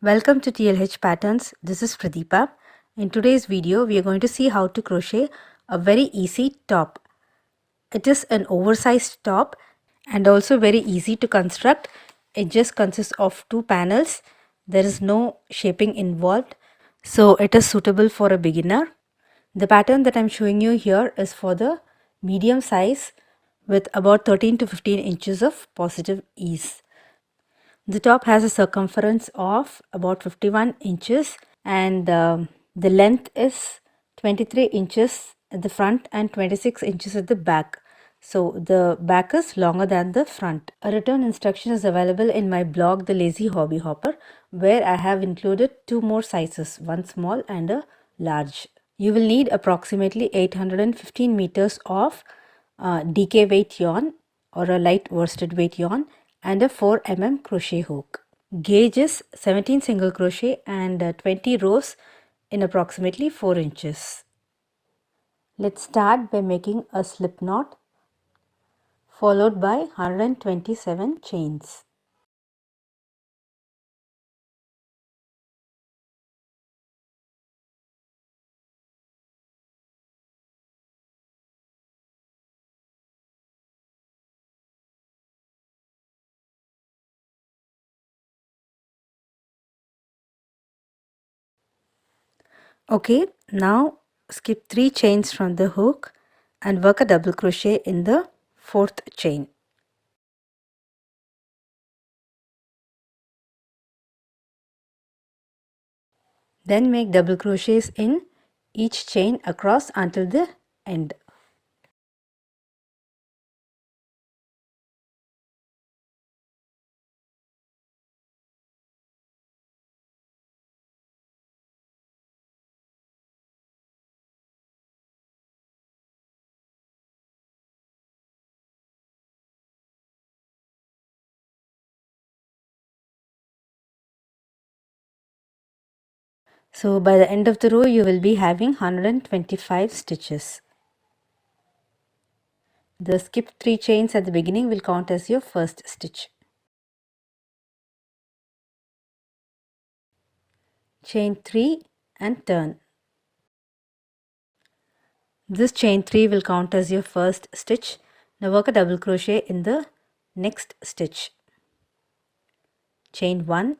Welcome to TLH Patterns. This is Pradeepa. In today's video, we are going to see how to crochet a very easy top. It is an oversized top and also very easy to construct. It just consists of two panels. There is no shaping involved, so it is suitable for a beginner. The pattern that I'm showing you here is for the medium size with about 13 to 15 inches of positive ease. The top has a circumference of about 51 inches and the length is 23 inches at the front and 26 inches at the back. So the back is longer than the front. A written instruction is available in my blog The Lazy Hobby Hopper, where I have included two more sizes, one small and a large. You will need approximately 815 meters of DK weight yarn or a light worsted weight yarn and a 4 mm crochet hook. Gauge is 17 single crochet and 20 rows in approximately 4 inches. Let's start by making a slip knot followed by 127 chains. Okay, now skip 3 chains from the hook and work a double crochet in the 4th chain. Then make double crochets in each chain across until the end. So by the end of the row you will be having 125 stitches. The skip 3 chains at the beginning will count as your first stitch. Chain 3 and turn. This chain 3 will count as your first stitch. Now work a double crochet in the next stitch. Chain 1,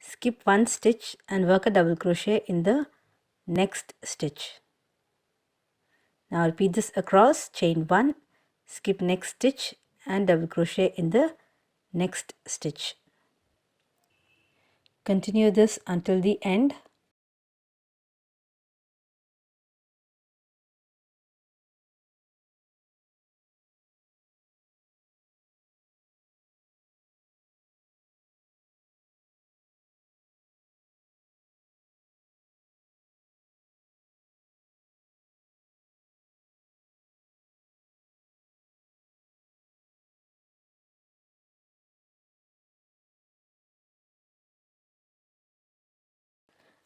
skip 1 stitch and work a double crochet in the next stitch. Now repeat this across. Chain 1, skip next stitch and double crochet in the next stitch. Continue this until the end.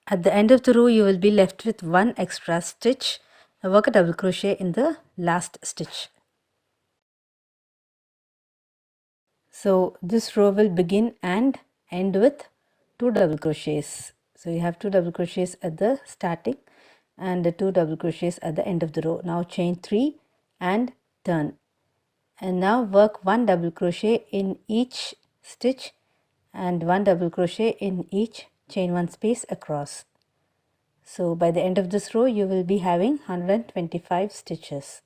At the end of the row you will be left with one extra stitch. Now work a double crochet in the last stitch. So this row will begin and end with 2 double crochets. So you have 2 double crochets at the starting and the 2 double crochets at the end of the row. Now chain 3 and turn. And now work 1 double crochet in each stitch and 1 double crochet in each chain 1 space across. So by the end of this row you will be having 125 stitches.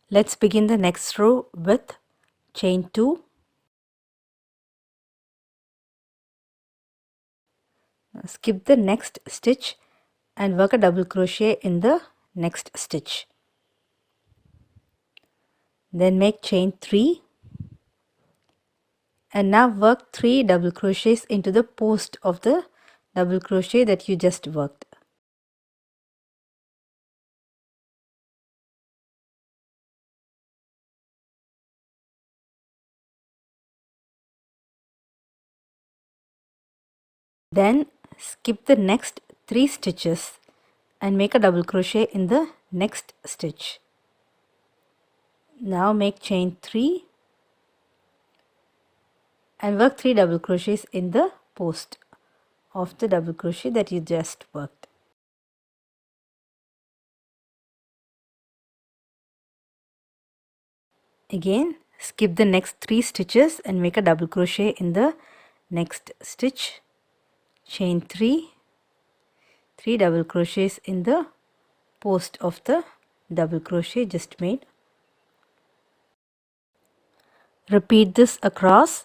Let's begin the next row with chain 2, skip the next stitch and work a double crochet in the next stitch. Then make chain 3 and now work 3 double crochets into the post of the double crochet that you just worked. Then skip the next 3 stitches and make a double crochet in the next stitch. Now make chain 3 and work 3 double crochets in the post of the double crochet that you just worked. Again, skip the next 3 stitches and make a double crochet in the next stitch. Chain 3, 3 double crochets in the post of the double crochet just made. Repeat this across.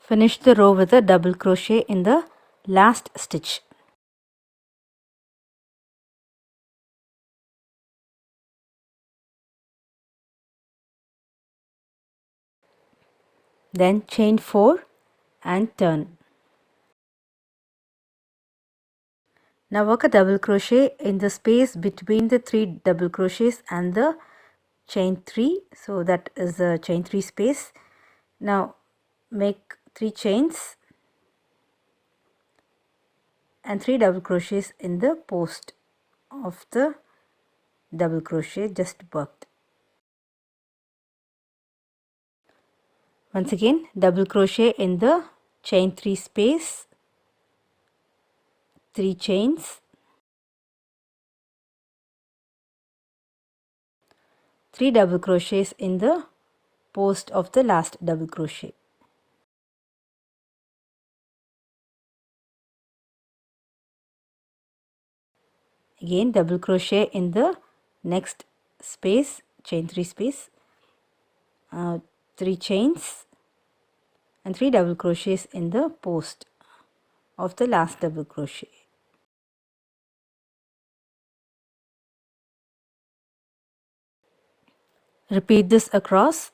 Finish the row with a double crochet in the last stitch. Then chain 4 and turn. Now work a double crochet in the space between the 3 double crochets and the chain 3. So that is the chain 3 space. Now make 3 chains and 3 double crochets in the post of the double crochet just worked. Once again, double crochet in the chain 3 space, 3 chains, 3 double crochets in the post of the last double crochet. Again, double crochet in the next space, chain 3 space, 3 chains and 3 double crochets in the post of the last double crochet. Repeat this across.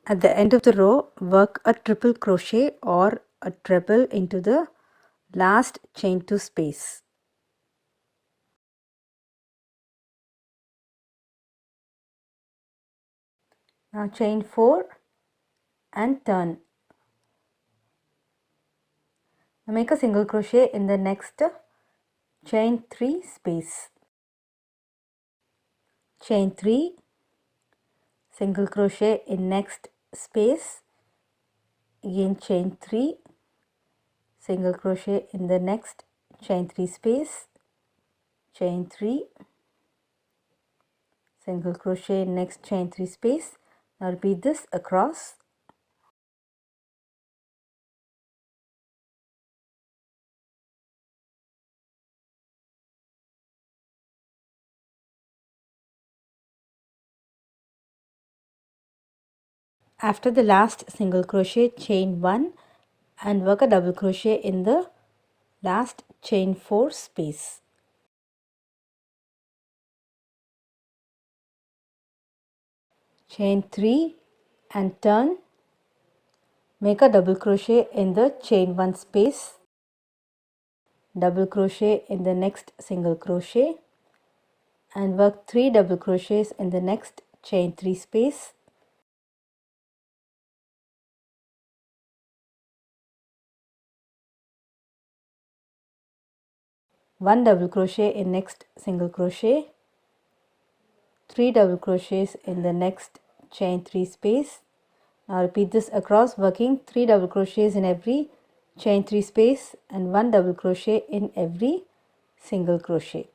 At the end of the row, work a triple crochet or a treble into the last chain 2 space. Now chain 4 and turn. Now make a single crochet in the next chain 3 space. Chain 3, single crochet in next space, again chain 3, single crochet in the next chain 3 space, chain 3, single crochet in next chain 3 space. Now repeat this across. After the last single crochet, chain 1 and work a double crochet in the last chain 4 space. Chain 3 and turn, make a double crochet in the chain 1 space, double crochet in the next single crochet and work 3 double crochets in the next chain 3 space. One double crochet in next single crochet, 3 double crochets in the next chain 3 space. Now repeat this across, working 3 double crochets in every chain 3 space and 1 double crochet in every single crochet.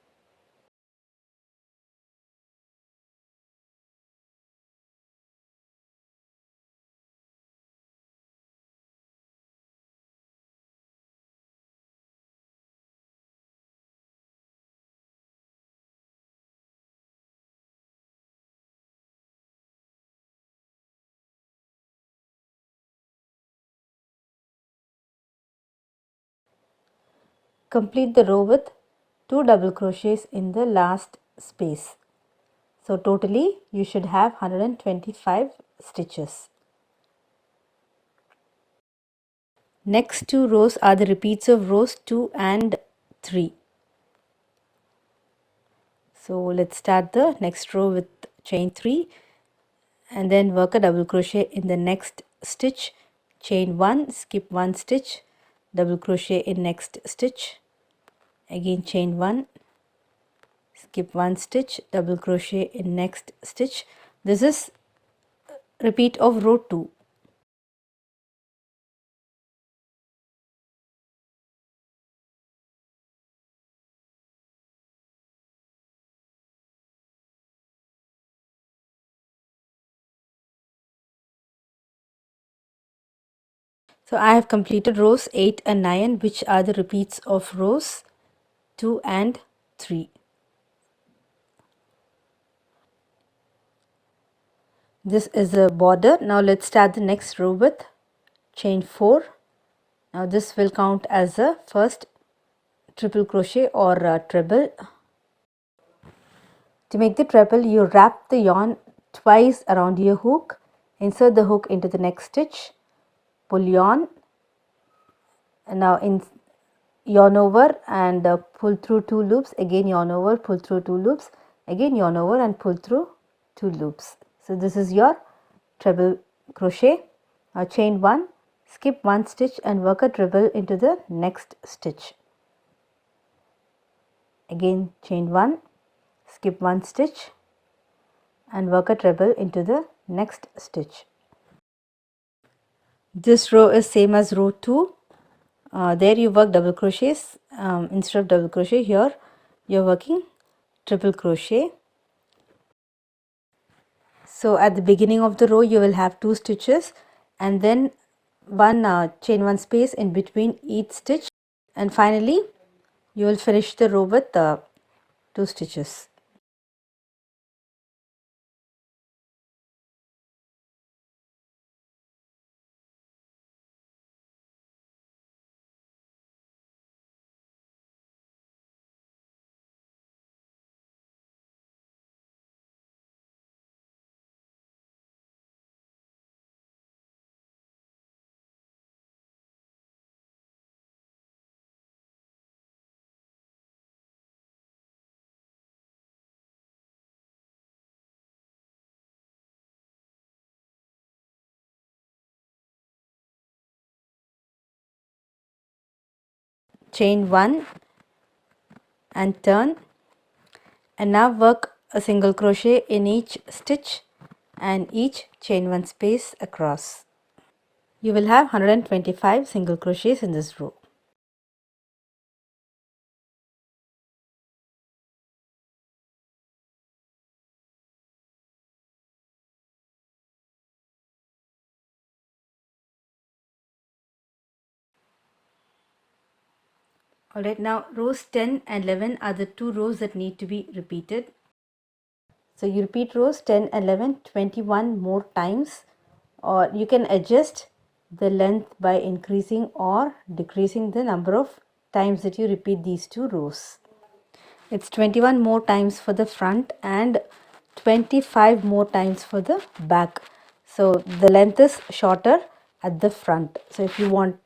Complete the row with 2 double crochets in the last space. So totally you should have 125 stitches. Next two rows are the repeats of rows 2 and 3. So let's start the next row with chain 3 and then work a double crochet in the next stitch, chain 1, skip 1 stitch, double crochet in next stitch, again chain 1, skip 1 stitch, double crochet in next stitch. This is repeat of row 2. So I have completed rows 8 and 9, which are the repeats of rows 2 and 3. This is the border. Now let's start the next row with chain 4. Now this will count as a first triple crochet or treble. To make the treble, you wrap the yarn twice around your hook, insert the hook into the next stitch, pull yarn, and now in yarn over and pull through 2 loops, again yarn over, pull through 2 loops, again yarn over and pull through 2 loops. So this is your treble crochet. Now chain 1, skip 1 stitch and work a treble into the next stitch. Again chain 1, skip 1 stitch and work a treble into the next stitch. This row is same as row 2. There you work double crochets. Instead of double crochet, here you are working triple crochet. So at the beginning of the row you will have 2 stitches and then one chain 1 space in between each stitch, and finally you will finish the row with 2 stitches. Chain 1 and turn, and now work a single crochet in each stitch and each chain 1 space across. You will have 125 single crochets in this row. Alright, now rows 10 and 11 are the two rows that need to be repeated. So you repeat rows 10 and 11 21 more times, or you can adjust the length by increasing or decreasing the number of times that you repeat these two rows. It's 21 more times for the front and 25 more times for the back. So the length is shorter at the front. So if you want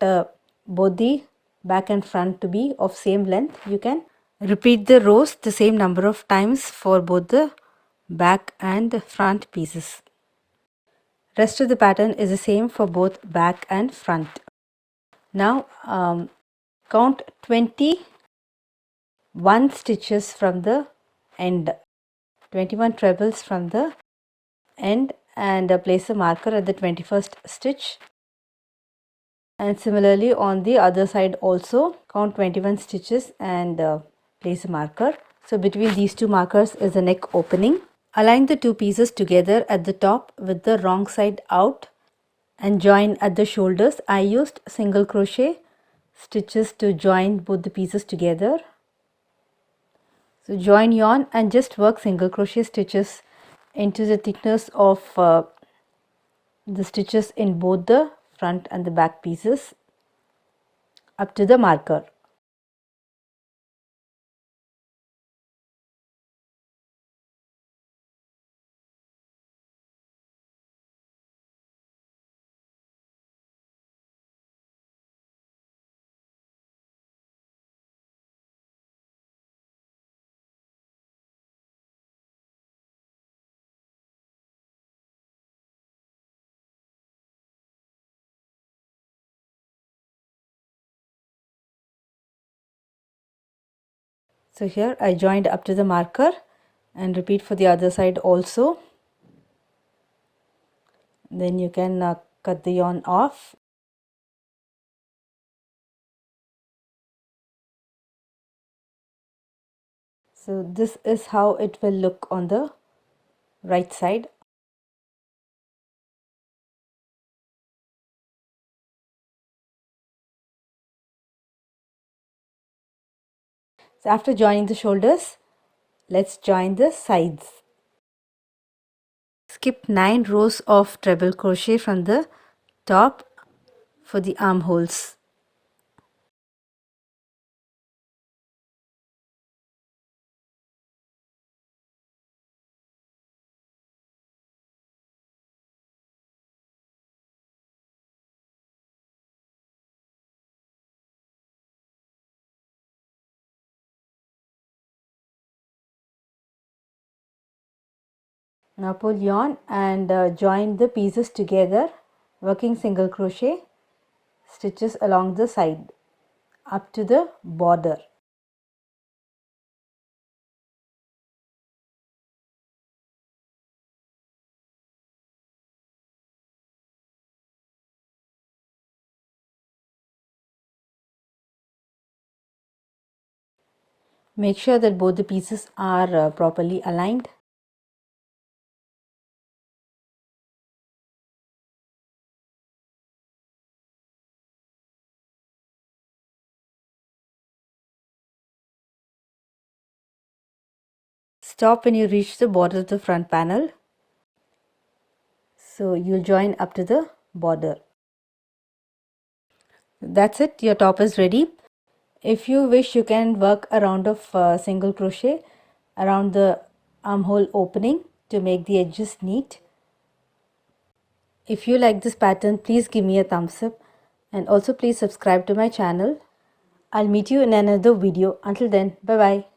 both the back and front to be of same length, you can repeat the rows the same number of times for both the back and front pieces. Rest of the pattern is the same for both back and front. Now count 21 stitches from the end, 21 trebles from the end, and place a marker at the 21st stitch. And similarly on the other side also count 21 stitches and place a marker. So between these two markers is a neck opening. Align the two pieces together at the top with the wrong side out and join at the shoulders. I used single crochet stitches to join both the pieces together. So join yarn and just work single crochet stitches into the thickness of the stitches in both the front and the back pieces up to the marker. So here I joined up to the marker and repeat for the other side also. Then you can cut the yarn off. So this is how it will look on the right side. So after joining the shoulders, let's join the sides. Skip 9 rows of treble crochet from the top for the armholes. Now pull yarn and join the pieces together, working single crochet stitches along the side up to the border. Make sure that both the pieces are properly aligned. Stop when you reach the border of the front panel. So you'll join up to the border. That's it, your top is ready. If you wish, you can work a round of single crochet around the armhole opening to make the edges neat. If you like this pattern, please give me a thumbs up and also please subscribe to my channel. I'll meet you in another video. Until then, bye bye.